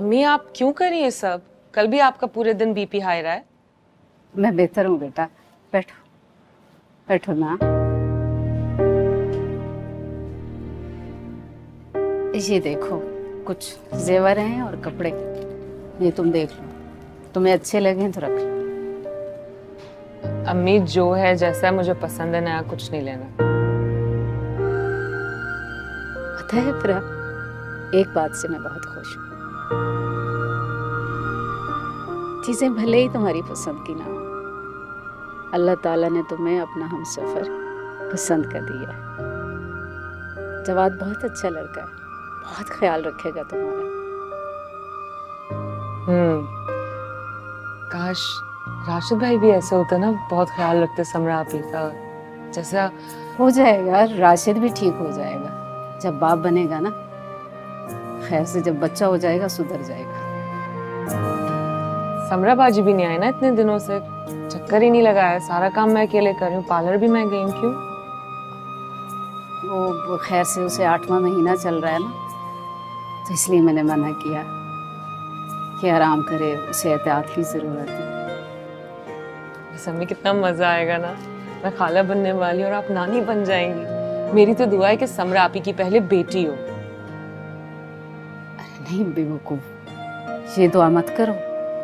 अम्मी आप क्यों कर रही हैं सब? कल भी आपका पूरे दिन बीपी हाई रहा है। मैं बेहतर हूँ बेटा, बैठो बैठो ना। ये देखो कुछ जेवर हैं और कपड़े, ये तुम देख लो, तुम्हें अच्छे लगे तो रख लो। अम्मी जो है जैसा है मुझे पसंद है, नया कुछ नहीं लेना। पता है प्रा, एक बात से मैं बहुत खुश हूँ। चीजें भले ही तुम्हारी पसंद की ना हो, अल्लाह ताला ने तुम्हें अपना हमसफर पसंद कर दिया है। जवाद बहुत अच्छा लड़का है, बहुत ख्याल रखेगा तुम्हारा। काश राशिद भाई भी ऐसे होते ना, बहुत ख्याल रखते समरा आपी का जैसा। हो जाएगा, राशिद भी ठीक हो जाएगा जब बाप बनेगा ना। खैर से जब बच्चा हो जाएगा सुधर जाएगा। समरा बाजी भी नहीं आई ना इतने दिनों से, चक्कर ही नहीं लगाया। सारा काम मैं अकेले कर रही हूँ, पार्लर भी मैं गई हूँ। क्यों? वो खैर से उसे 8वां महीना चल रहा है ना, तो इसलिए मैंने मना किया कि आराम करे, उसे एहतियात की जरूरत है। अम्मी कितना मजा आएगा ना, मैं खाला बनने वाली और आप नानी बन जाएंगी। मेरी तो दुआ है कि समरा आपी की पहले बेटी हो। अरे नहीं बेवकूफ, ये दुआ मत करो।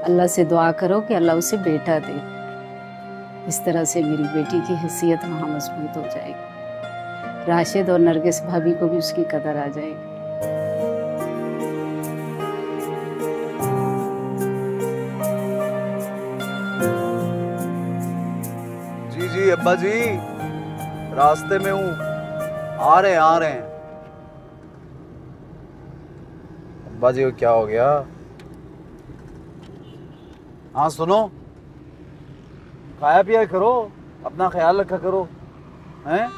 अल्लाह से दुआ करो कि अल्लाह उसे बेटा दे। इस तरह से मेरी बेटी की हैसियत वहाँ मजबूत हो जाएगी। राशिद और नरगिस भाभी को भी उसकी कदर आ जाएगी। जी जी अब्बा जी, रास्ते में हूँ, आ रहे हैं। अब्बा जी को क्या हो गया? हाँ सुनो, खाया पिया करो, अपना ख्याल रखा करो। हैं?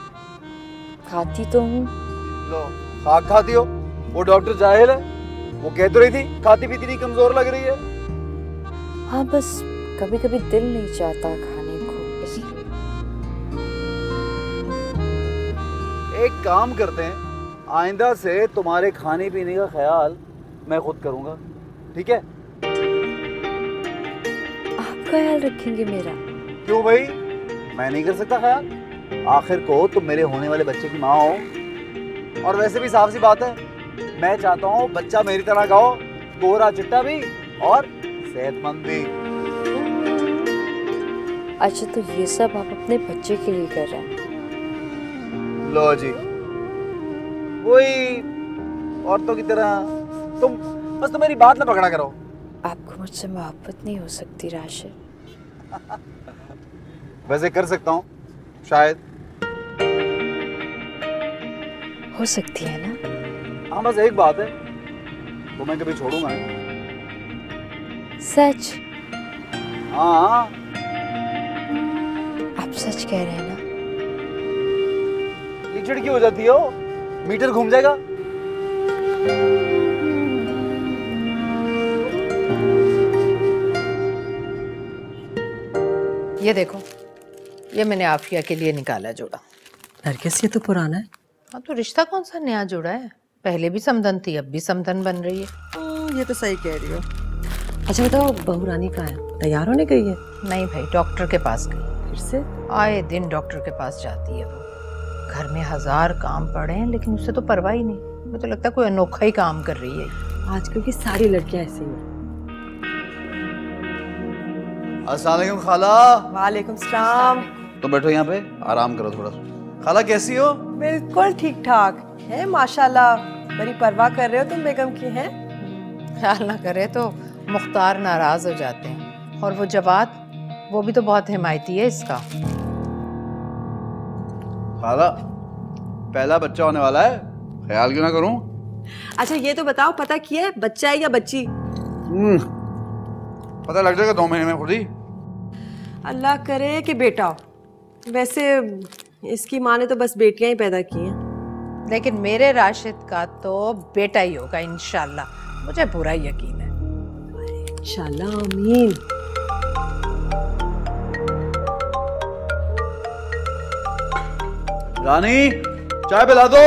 खाती तो हूँ। लो खाक खाती हो। वो डॉक्टर जाहिल है, वो कह तो रही थी खाती पीती नहीं, कमजोर लग रही है। हाँ बस कभी कभी दिल नहीं चाहता खाने को, इसलिए। एक काम करते हैं, आइंदा से तुम्हारे खाने पीने का ख्याल मैं खुद करूंगा, ठीक है? आप ख्याल रखेंगे मेरा? क्यों भाई, मैं नहीं कर सकता ख्याल? आखिर को तुम मेरे होने वाले बच्चे की माँ हो। और वैसे भी साफ सी बात है, मैं चाहता हूँ बच्चा मेरी तरह का हो, गोरा चिट्टा भी और सेहतमंद भी। अच्छा तो ये सब आप अपने बच्चे के लिए कर रहे हैं? लो जी, वही औरतों की तरह तुम बस मेरी बात ना पकड़ा करो। आपको मुझसे मोहब्बत नहीं हो सकती राशिद? वैसे कर सकता हूँ शायद। हो सकती है ना? हाँ बस एक बात है, तो मैं कभी छोड़ूंगा नहीं। सच? हाँ आप सच कह रहे हैं ना? ये चिड़की हो जाती हो, मीटर घूम जाएगा। ये देखो, ये मैंने आफिया के लिए निकाला जोड़ा। नरगिस ये तो पुराना है। हाँ तो रिश्ता कौन सा नया जोड़ा है? पहले भी समधन थी, अब भी समधन बन रही है। ये तो सही कह रही हो। अच्छा बताओ, बहू रानी कहाँ है? तैयार होने गई है? नहीं भाई, डॉक्टर के पास गई। फिर से? आए दिन डॉक्टर के पास जाती है वो। घर में 1000 काम पड़े हैं लेकिन उसे तो परवाह ही नहीं। मुझे लगता है कोई अनोखा ही काम कर रही है। आजकल की सारी लड़कियां ऐसी हैं। अस्सलाम वालेकुम खाला। वालेकुम सलाम। तो बैठो यहाँ पे, आराम करो थोड़ा। खाला कैसी हो? बिल्कुल ठीक ठाक है माशाल्लाह। बड़ी परवाह कर रहे हो तुम बेगम की, हैं? ख्याल ना करे तो मुख्तार नाराज हो जाते हैं। और वो जवाद, वो भी तो बहुत हिमायती है इसका। खाला पहला बच्चा होने वाला है, ख्याल क्यों ना करूं? अच्छा ये तो बताओ, पता किया है बच्चा है या बच्ची? पता लग जाएगा 2 महीने में खुद ही। अल्लाह करे कि बेटा हो। वैसे इसकी माँ ने तो बस बेटियां ही पैदा की हैं। लेकिन मेरे राशिद का तो बेटा ही होगा इंशाल्लाह, मुझे पूरा यकीन है। इंशाल्लाह आमीन। रानी चाय पिला दो।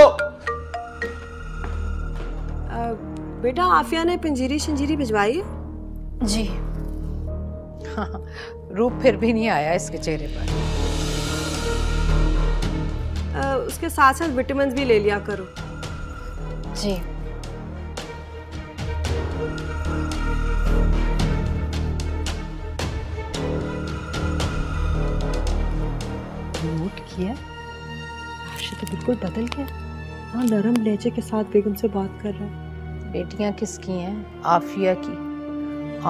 बेटा आफिया ने पंजीरी शंजीरी भिजवाई है? जी। हाँ, रूप फिर भी नहीं आया इसके चेहरे पर। उसके साथ साथ विटामिन भी ले लिया करो। जी। नोट किया? राशिद तो बिल्कुल बदल गया। हाँ, नरम लहजे के साथ बेगम से बात कर रहा है। बेटियां किसकी हैं? आफिया की।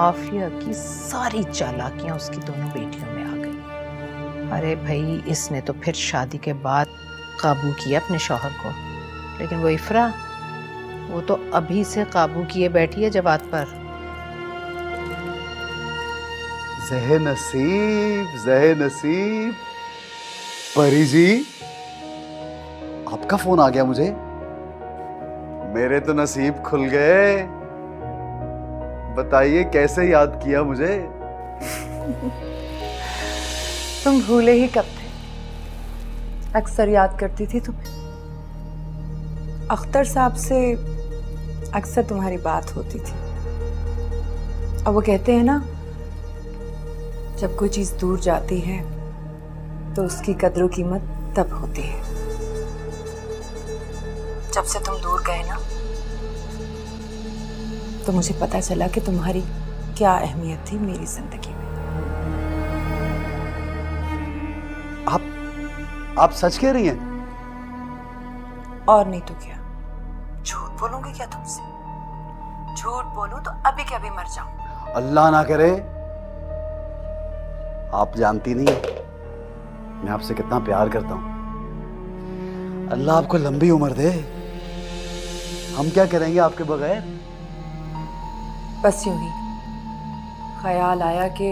आफिया की सारी चालाकियां उसकी दोनों बेटियों में आ गई। अरे भाई, इसने तो फिर शादी के बाद काबू किया अपने शौहर को, लेकिन वो इफ्रा, वो तो अभी से काबू किए बैठी है जवाद पर। ज़हे नसीब, ज़हे नसीब। परी जी, आपका फोन आ गया मुझे। मेरे तो नसीब खुल गए। बताइए कैसे याद किया मुझे? तुम भूले ही कब थे, अक्सर याद करती थी तुम्हें। अख्तर साहब से अक्सर तुम्हारी बात होती थी। और वो कहते हैं ना, जब कोई चीज दूर जाती है तो उसकी कद्र कीमत तब होती है। जब से तुम दूर गए ना, तो मुझे पता चला कि तुम्हारी क्या अहमियत थी मेरी जिंदगी में। आप सच कह रही हैं? और नहीं तो क्या, झूठ बोलूंगी क्या तुमसे? झूठ बोलूं तो अभी के अभी मर जाऊं। अल्लाह ना करे। आप जानती नहीं मैं आपसे कितना प्यार करता हूं। अल्लाह आपको लंबी उम्र दे। हम क्या करेंगे आपके बगैर? बस यूं ही ख्याल आया कि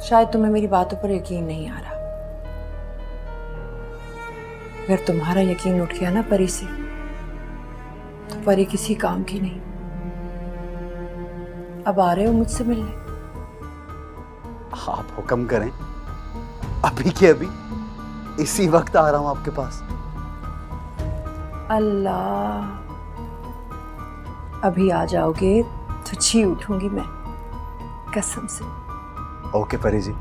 शायद तुम्हें मेरी बातों पर यकीन नहीं आ रहा। अगर तुम्हारा यकीन उठ गया ना परी से, तो परी किसी काम की नहीं। अब आ रहे हो मुझसे मिलने? आप हुक्म करें, अभी के अभी इसी वक्त आ रहा हूं आपके पास। अल्लाह, अभी आ जाओगे तो जी उठूंगी मैं, कसम से। ओके परी जी।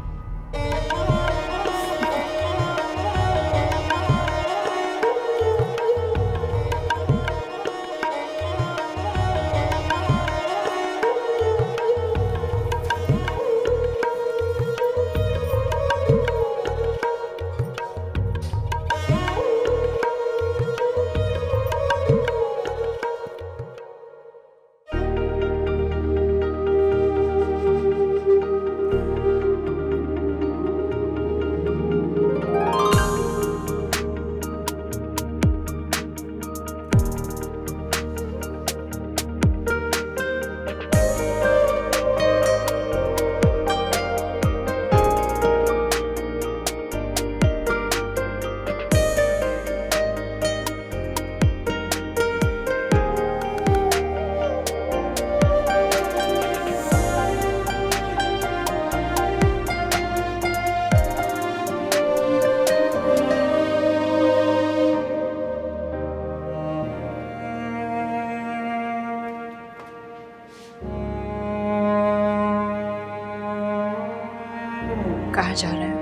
कहाँ जा रहे हैं?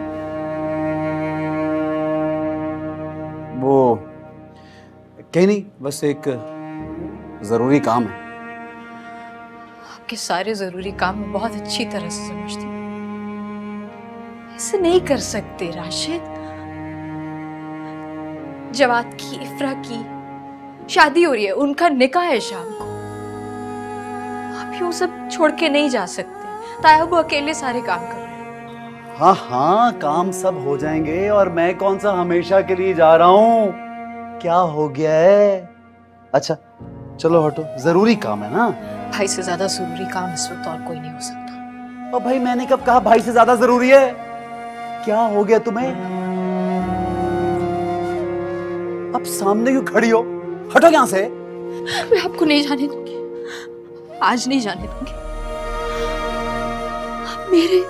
वो कहीं नहीं, बस एक जरूरी काम है। आपके सारे जरूरी काम मैं बहुत अच्छी तरह से समझती हूँ। ऐसे नहीं कर सकते राशिद। जवाद की, इफ्रा की शादी हो रही है, उनका निकाह है शाम को। आप यूं सब छोड़ के नहीं जा सकते। ताया वो अकेले सारे काम कर रहे हैं। हाँ हाँ, काम सब हो जाएंगे। और मैं कौन सा हमेशा के लिए जा रहा हूँ? क्या हो गया है? अच्छा चलो हटो, जरूरी काम है ना। भाई से ज्यादा जरूरी काम इस वक्त और कोई नहीं हो सकता। और भाई मैंने कब कहा भाई से ज्यादा जरूरी है? क्या हो गया तुम्हें? अब सामने क्यों खड़ी हो? हटो यहाँ से। मैं आपको नहीं जाने दूंगी, आज नहीं जाने दूंगी। आप मेरे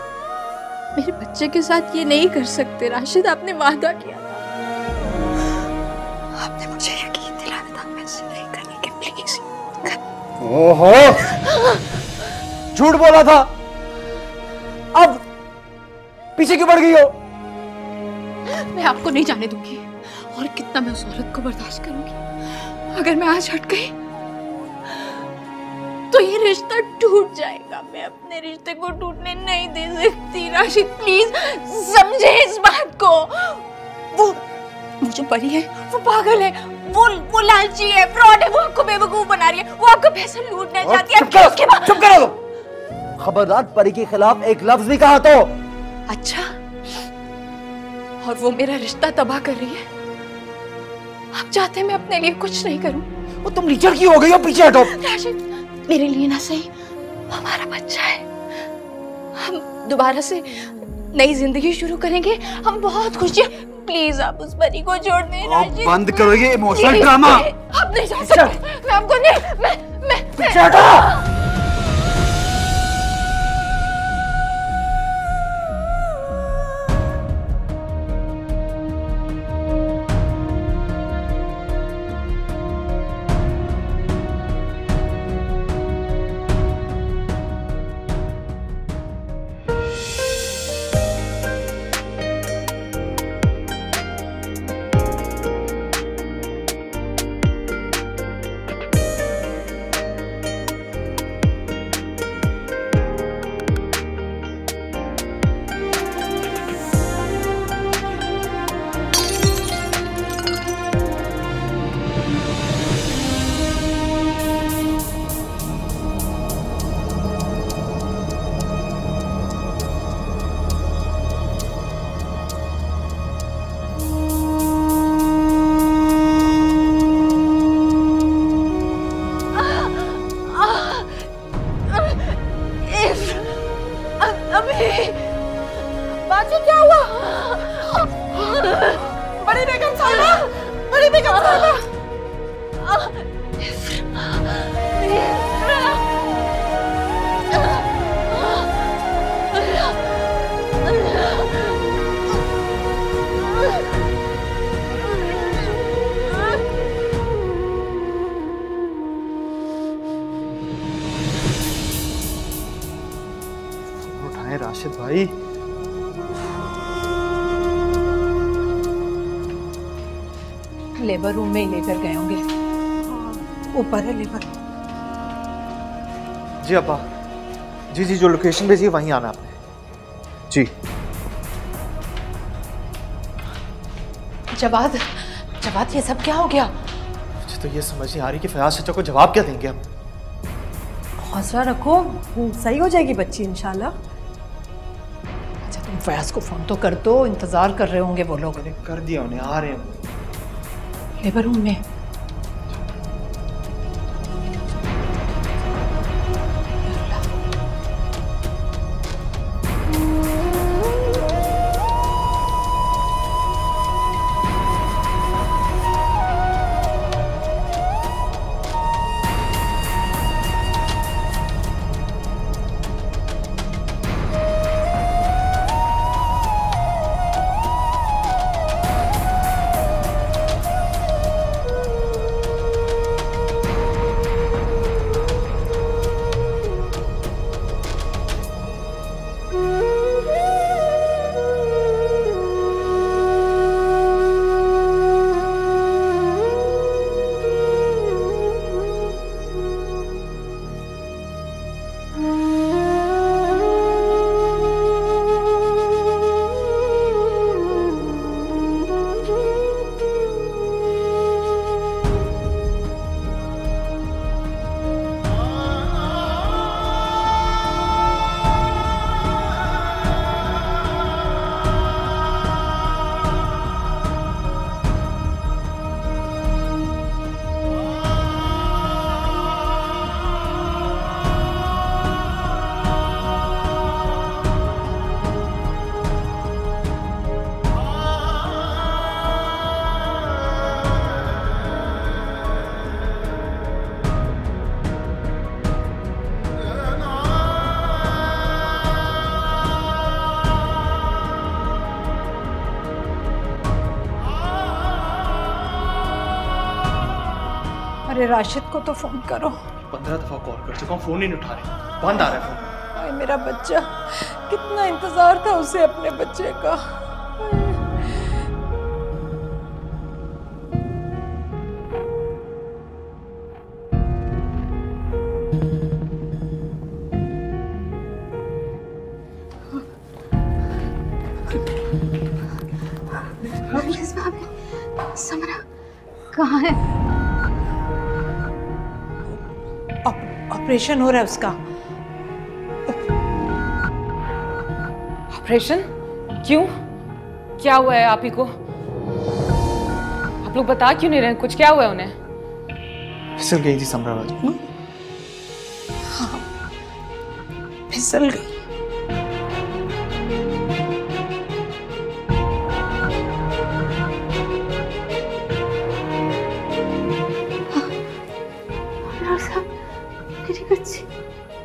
बच्चे के साथ ये नहीं कर सकते राशिद। आपने वादा किया था, आपने मुझे यकीन दिलाया था। मैं ऐसे नहीं करेंगे, प्लीज। ओहो, झूठ बोला था, अब पीछे क्यों बढ़ गई हो? मैं आपको नहीं जाने दूंगी, और कितना मैं उस औरत को बर्दाश्त करूंगी। अगर मैं आज हट गई तो ये रिश्ता टूट जाएगा। मैं अपने रिश्ते को टूटने नहीं दे सकती। राशिद प्लीज समझे इस बात को। वो जो परी है वो पागल है, वो लालची है, फ्रॉड है, वो आपको बेवकूफ बना रही है, वो आपका पैसा लूटना चाहती है। चुप करो, खबरदार परी के खिलाफ एक लफ्ज भी कहा तो। अच्छा, और वो मेरा रिश्ता तबाह कर रही है। आप चाहते हैं मैं अपने लिए कुछ नहीं करूं? वो तुम नीचे क्यों हो गई हो? पीछे हटो। राशिद, मेरे लिए ना सही, हमारा बच्चा है। हम दोबारा से नई जिंदगी शुरू करेंगे, हम बहुत खुश हैं। प्लीज आप उस परी को छोड़ दें राशिद। बंद करो ये इमोशनल ड्रामा। आप नहीं जा सकते, मैं आपको नहीं, मैं हटो। बाजी क्या हुआ? बड़ी बेगम साहिबा, बड़ी बेगम साहिबा। उठाएं राशिद भाई। लेबर रूम में ही लेकर गए होंगे, ऊपर है लेबर। जी अब्बा, जी जी, जो लोकेशन भेजी वहीं आना आपने। जी। जवाद, ये सब क्या हो गया? मुझे तो ये समझ नहीं आ रही कि फयाज चाचा को जवाब क्या देंगे हम। हौसला रखो, सही हो जाएगी बच्ची इंशाल्लाह। अच्छा, तुम फयाज को फोन तो कर दो, इंतजार कर रहे होंगे वो लोग। मैंने कर दिया उन्हें, आ रहे हैं। लेबर रूम में। अरे राशिद को तो फोन करो। 15 दफा कॉल कर चुका हूँ, फोन ही नहीं उठा रहे, बंद आ रहा है फोन। हाय मेरा बच्चा, कितना इंतजार था उसे अपने बच्चे का। समरा कहाँ है? ऑपरेशन हो रहा है उसका। ऑपरेशन? क्यों? क्या हुआ है आप ही को? आप लोग बता क्यों नहीं रहे? कुछ क्या हुआ है उन्हें? फिसल गई थी समरा राजू। हाँ, फिसल गई।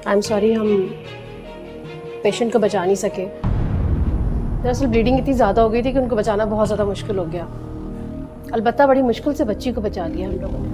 आई एम सॉरी, हम पेशेंट को बचा नहीं सके। दरअसल ब्लीडिंग इतनी ज़्यादा हो गई थी कि उनको बचाना बहुत ज़्यादा मुश्किल हो गया। अलबत्ता बड़ी मुश्किल से बच्ची को बचा लिया हम लोगों ने।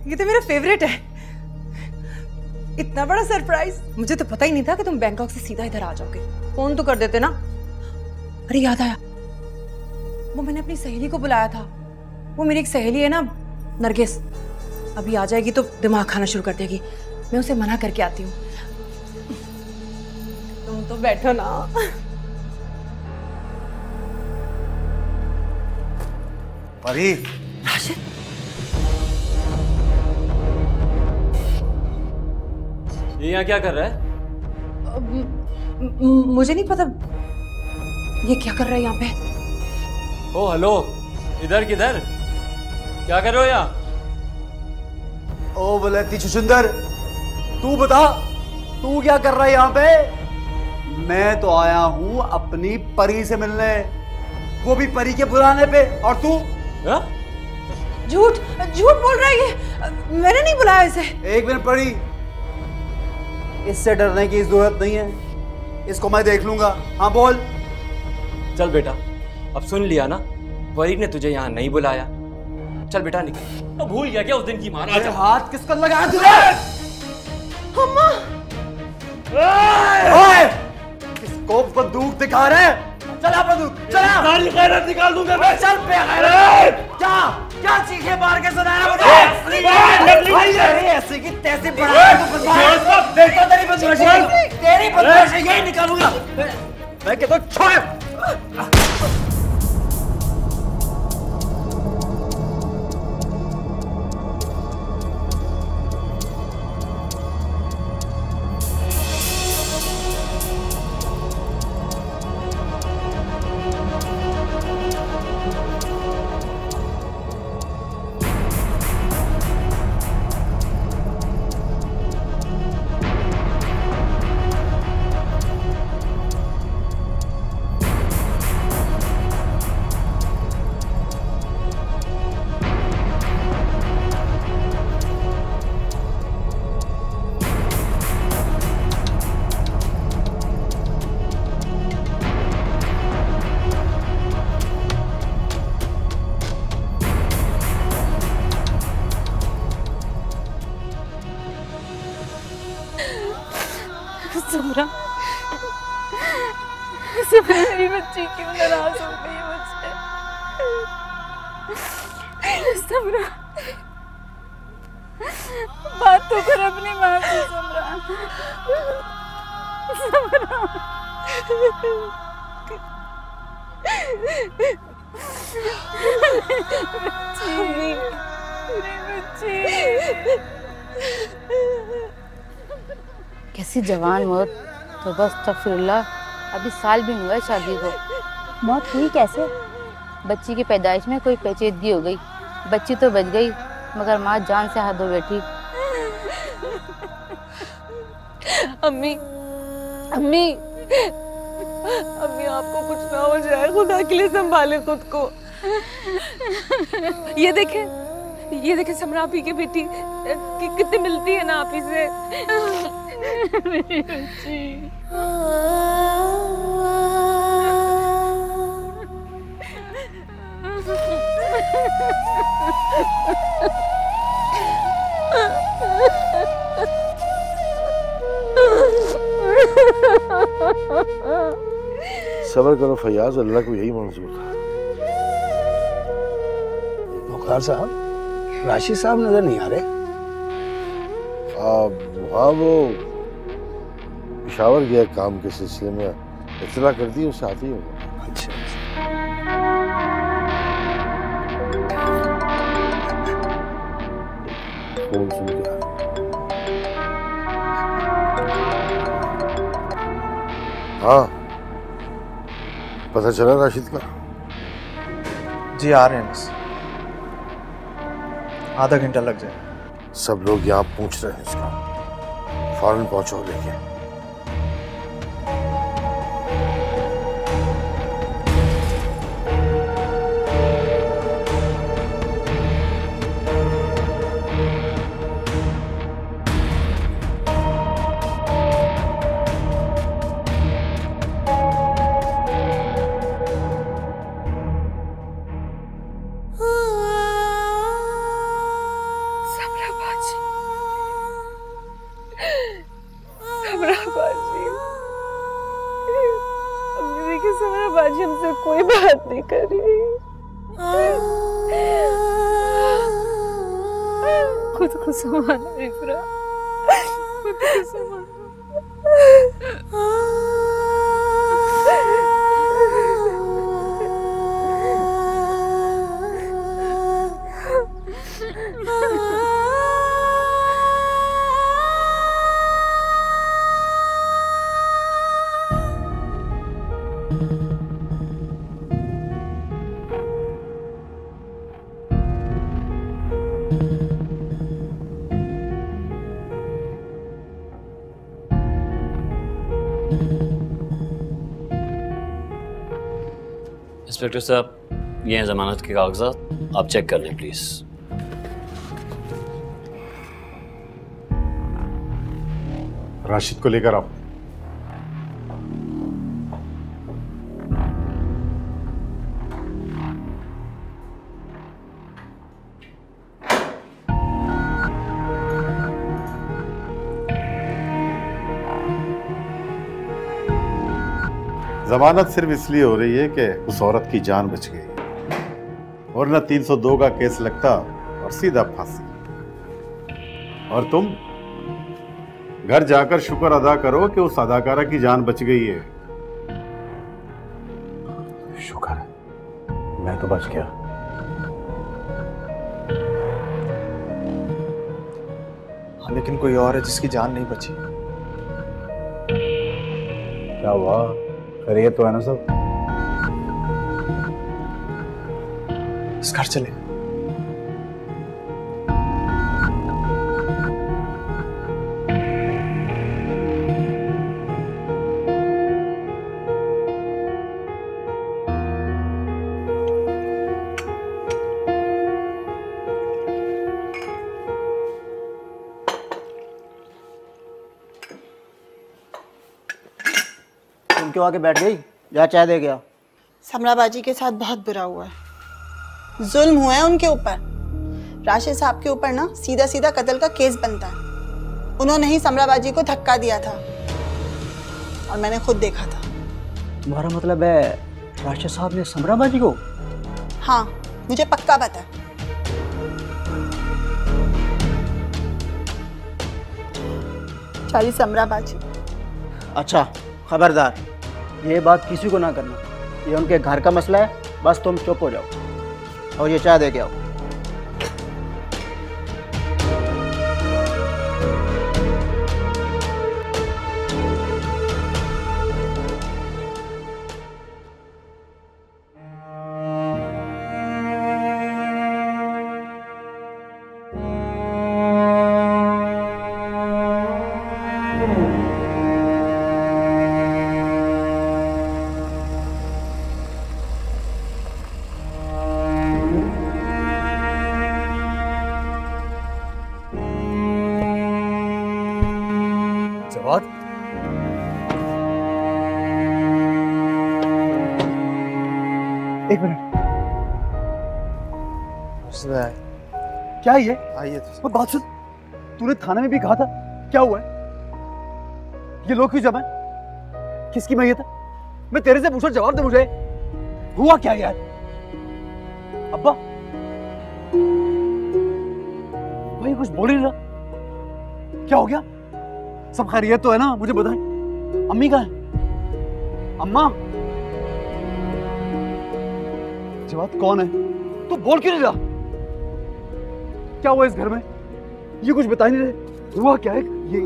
ये तो मेरा फेवरेट है। इतना बड़ा सरप्राइज, मुझे तो पता ही नहीं था कि तुम बैंकॉक से सीधा इधर आ जाओगे। फोन तो कर देते ना। अरे याद आया, वो मैंने अपनी सहेली को बुलाया था। वो मेरी एक सहेली है ना, नरगिस, अभी आ जाएगी तो दिमाग खाना शुरू कर देगी। मैं उसे मना करके आती हूँ। तुम तो बैठो ना। परी, राशिद, ये यहाँ क्या कर रहा है? मुझे नहीं पता ये क्या कर रहा है यहाँ पे। ओ हेलो, इधर किधर? क्या कर रहे हो यहाँ? ओ वलैती छुछुंदर, तू बता, तू क्या कर रहा है यहाँ पे? मैं तो आया हूँ अपनी परी से मिलने, वो भी परी के बुलाने पे, और तू? झूठ झूठ बोल रहा है ये, मैंने नहीं बुलाया इसे। एक मिनट परी, इससे डरने की जरूरत नहीं है, इसको मैं देख लूंगा। हाँ बोल। चल बेटा, अब सुन लिया ना, परी ने तुझे यहाँ नहीं बुलाया। चल बेटा निकल। अब भूल गया क्या उस दिन की मार? आजा। हाथ किसका लगाया तुझे? अम्मा। ओए! किसको बंदूक दिखा रहे? चला बंदूक, चला। सारी गैरत निकाल दूंगा मैं। चल बेगैरत। क्या क्या चीखे मार के सुनाया मुझे? ऐसे की तैसे बड़ा देखो तेरी बदमाशी, तेरी बदमाशी यही निकालूंगा मैं। कहता हूँ छोड़। समरा, समरा मेरी बच्ची क्यों नाराज हो गई मुझसे? समरा, बात तो कर अपनी माँ से। समरा, समरा, बच्ची, कैसी जवान मौत। तो बस तफिरुल्लाह, अभी साल भी नहीं हुआ शादी को। मौत हुई कैसे? बच्ची की पैदाइश में कोई पेचीदगी हो गई, बच्ची तो बच गई मगर माँ जान से हाथ धो बैठी। अम्मी, अम्मी, अम्मी आपको कुछ ना हो जाए, खुदा के लिए संभाले खुद को। ये देखे समरापी की बेटी कितनी मिलती है ना आपी से। मेरी बच्ची। सब्र करो फैयाज, अल्लाह को यही मंजूर था। मुख्तार साहब, राशिद साहब नजर नहीं आ रहे। हाँ, वो पेशावर गया काम के सिलसिले में, इत्तला कर दी, उससे आती होगा। अच्छा, फोन सुन के हाँ, पता चला राशिद का? जी आ रहे हैं, बस आधा घंटा लग जाए। सब लोग यहाँ पूछ रहे हैं इसका, फौरन पहुंचो लेके। हमसे कोई बात नहीं करी। खुद को संभालो इकरा, खुद को संभालो। इंस्पेक्टर साहब, ये हैं जमानत के कागजात, आप चेक कर लें प्लीज। राशिद को लेकर आओ। जमानत सिर्फ इसलिए हो रही है कि उस औरत की जान बच गई, और न 302 का केस लगता और सीधा फांसी। और तुम घर जाकर शुक्र अदा करो कि उस अदाकारा की जान बच गई है। शुक्र, मैं तो बच गया। हाँ, लेकिन कोई और है जिसकी जान नहीं बची। क्या हुआ? खैरियत तो है ना सब? इस घर चले। तुम क्यों आके बैठ गई? या चाय दे गया? समराबाजी के साथ बहुत बुरा हुआ है, जुल्म हुआ है उनके ऊपर। राशिद साहब के ऊपर ना सीधा सीधा कत्ल का केस बनता है। उन्होंने ही समराबाजी को धक्का दिया था और मैंने खुद देखा था। तुम्हारा मतलब है राशिद साहब ने समराबाजी को? हाँ, मुझे पक्का पता है। चाली समराबाजी। अच्छा, खबरदार, ये बात किसी को ना करना। ये उनके घर का मसला है, बस तुम चुप हो जाओ और ये चाय दे के आओ। जवाद, एक मिनट। क्या है ये? आइए। वो बात सुन, तूने थाने में भी कहा था, क्या हुआ है? ये लोग क्यों जमा है? किसकी मैयत है? मैं तेरे से पूछा, जवाब दे मुझे। हुआ क्या यार? अब्बा भाई कुछ बोल ही नहीं रहा, क्या हो गया? सब खैरियत तो है ना? मुझे बताएं। अम्मी कहाँ है? अम्मा? जवाब कौन है? तू बोल क्यों नहीं रहा? क्या हुआ इस घर में? ये कुछ बता ही नहीं रहे। हुआ क्या है?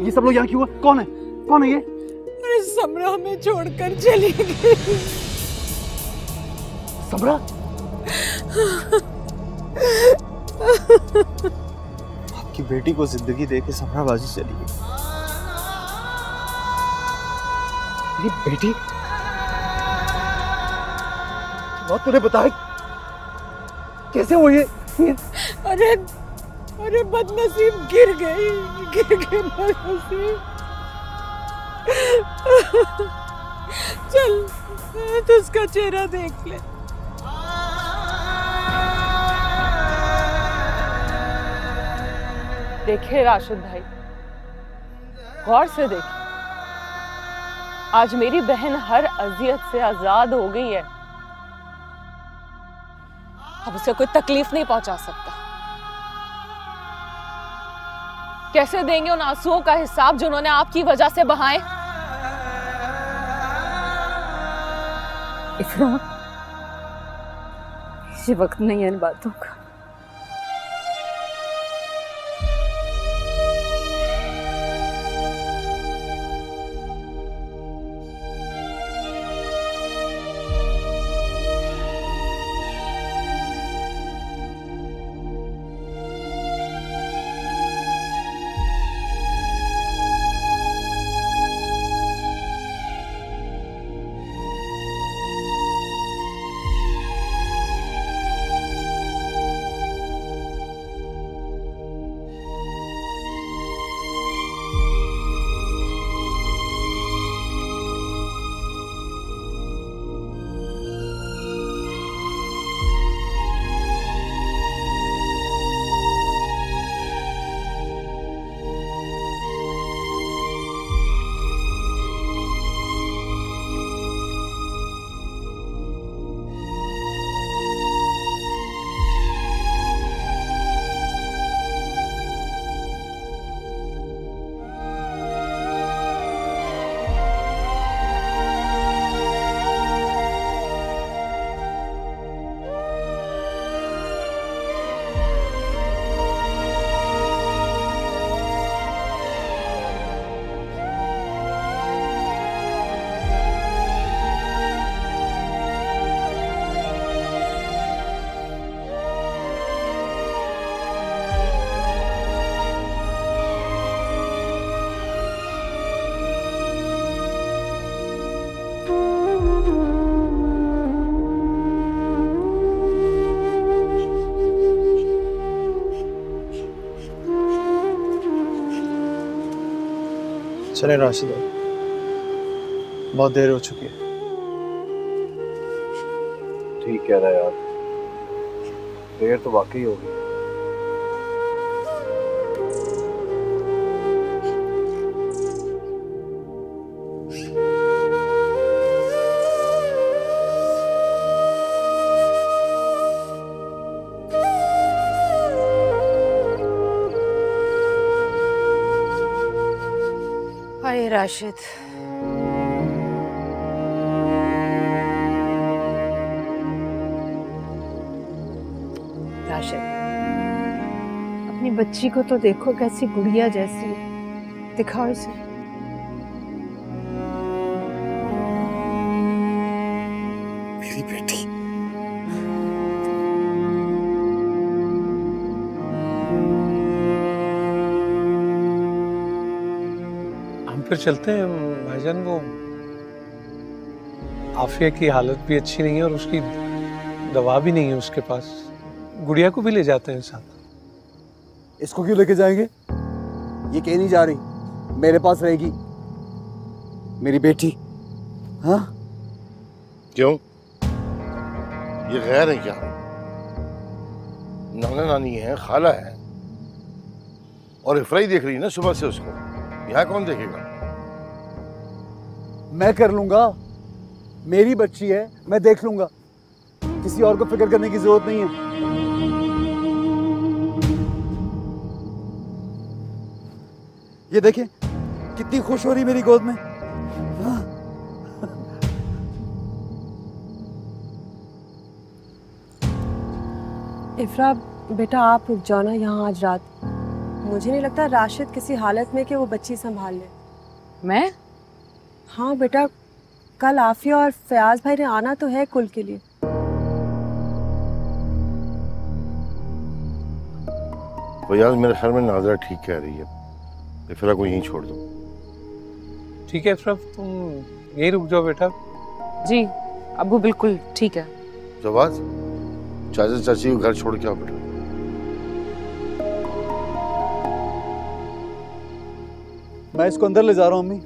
ये सब लोग यहाँ क्यों हुआ? कौन है? कौन है ये? अरे समरा हमें छोड़कर चली गई। समरा? आपकी बेटी को जिंदगी देके समराबाजी चली गई। मेरी बेटी? बात तूने बताया कैसे हुई ये? अरे अरे बदनसीब गिर गई बदनसीब। चल तो उसका चेहरा देख ले। देखे राशिद भाई, गौर से देखे, आज मेरी बहन हर अजियत से आजाद हो गई है। अब उसे कोई तकलीफ नहीं पहुंचा सकता। कैसे देंगे उन आंसुओं का हिसाब जो उन्होंने आपकी वजह से बहाए? इतना ये वक्त नहीं है इन बातों का। चले राशिद, बहुत देर हो चुकी है। ठीक कह रहा है यार, देर तो वाकई होगी। हाय राशिद, राशिद, अपनी बच्ची को तो देखो, कैसी गुड़िया जैसी, दिखाओ इसे। मेरी बेटी। हम फिर चलते हैं भाईजान। वो आफिया की हालत भी अच्छी नहीं है और उसकी दवा भी नहीं है उसके पास। गुड़िया को भी ले जाते हैं साथ। इसको क्यों लेके जाएंगे? ये कहीं नहीं जा रही, मेरे पास रहेगी मेरी बेटी। हाँ क्यों, ये गैर है क्या? नाना नानी है, खाला है, और इफ्राई देख रही है ना सुबह से उसको। यहाँ कौन देखेगा? मैं कर लूंगा, मेरी बच्ची है, मैं देख लूंगा, किसी और को फिक्र करने की जरूरत नहीं है। ये देखें कितनी खुश हो रही मेरी गोद में। हाँ। इफ्रा बेटा, आप रुक जाओ ना यहाँ आज रात। मुझे नहीं लगता राशिद किसी हालत में कि वो बच्ची संभाल ले। मैं? हाँ बेटा, कल आफिया और फयाज भाई ने आना तो है कुल के लिए। फयाज मेरे ख्याल में नाजरा ठीक कह रही है, इफ्रा को यहीं छोड़ दो। ठीक है इफ्रा, तुम यहीं रुक जाओ बेटा। जी अब्बू, बिल्कुल ठीक है। जवाज, चाचा चाची को घर छोड़ के आओ बेटा। मैं इसको अंदर ले जा रहा हूँ अम्मी।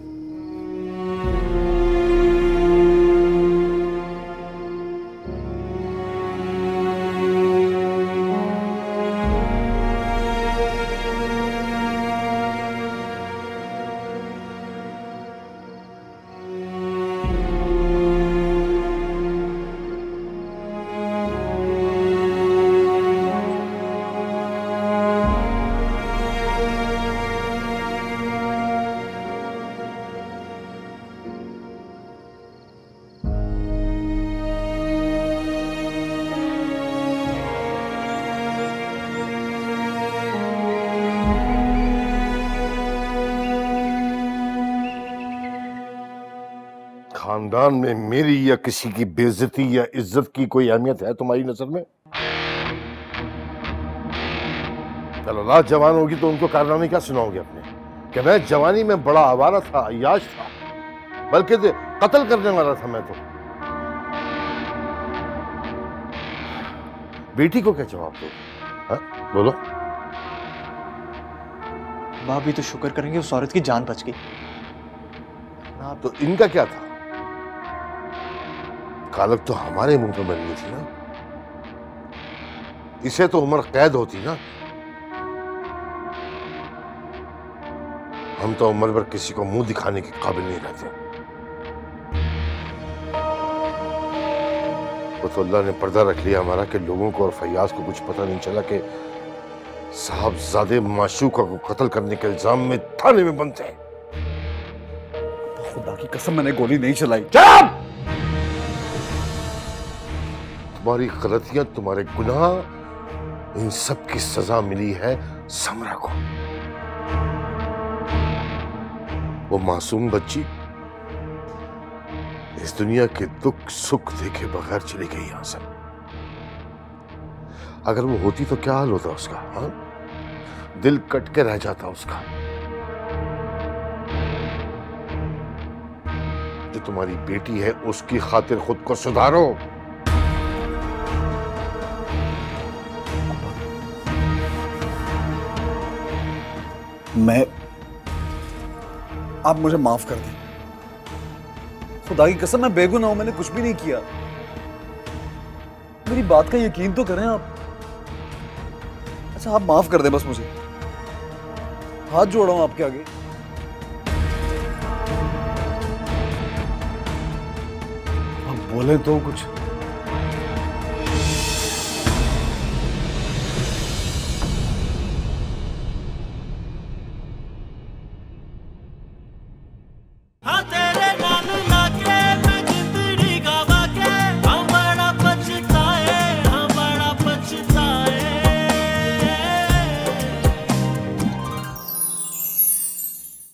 खानदान में मेरी या किसी की बेइज्जती या इज्जत की कोई अहमियत है तुम्हारी नजर में? कल औलाद जवान होगी तो उनको कारनामे क्या सुनाओगे अपने, कि मैं जवानी में बड़ा आवारा था, अय्याश था, बल्कि कत्ल करने वाला था मैं तो। बेटी को क्या जवाब दो? हाँ बोलो। माँ भी तो शुक्र करेंगे उस औरत की जान बच गई। तो इनका क्या था? कालक तो हमारे मुंह पे बनी थी ना, इसे तो उम्र कैद होती ना। हम तो उम्र भर किसी को मुंह दिखाने के काबिल नहीं रहते। वो तो अल्लाह ने पर्दा रख लिया हमारा कि लोगों को और फैयाज को कुछ पता नहीं चला कि साहबजादे माशूका को कत्ल करने के इल्जाम में थाने में बंद थे। खुदा की कसम मैंने गोली नहीं चलाई। तुम्हारी गलतियां, तुम्हारे गुनाह, इन सब की सजा मिली है समरा को। वो मासूम बच्ची इस दुनिया के दुख सुख देखे बगैर चली गई यहां से। अगर वो होती तो क्या हाल होता उसका? हाँ, दिल कट के रह जाता उसका। जो तुम्हारी बेटी है उसकी खातिर खुद को सुधारो। आप मुझे माफ कर दें। खुदा की कसम मैं बेगुनाह हूं, मैंने कुछ भी नहीं किया। मेरी बात का यकीन तो करें आप। अच्छा आप माफ कर दें बस मुझे, हाथ जोड़ा हूं आपके आगे। अब बोले तो कुछ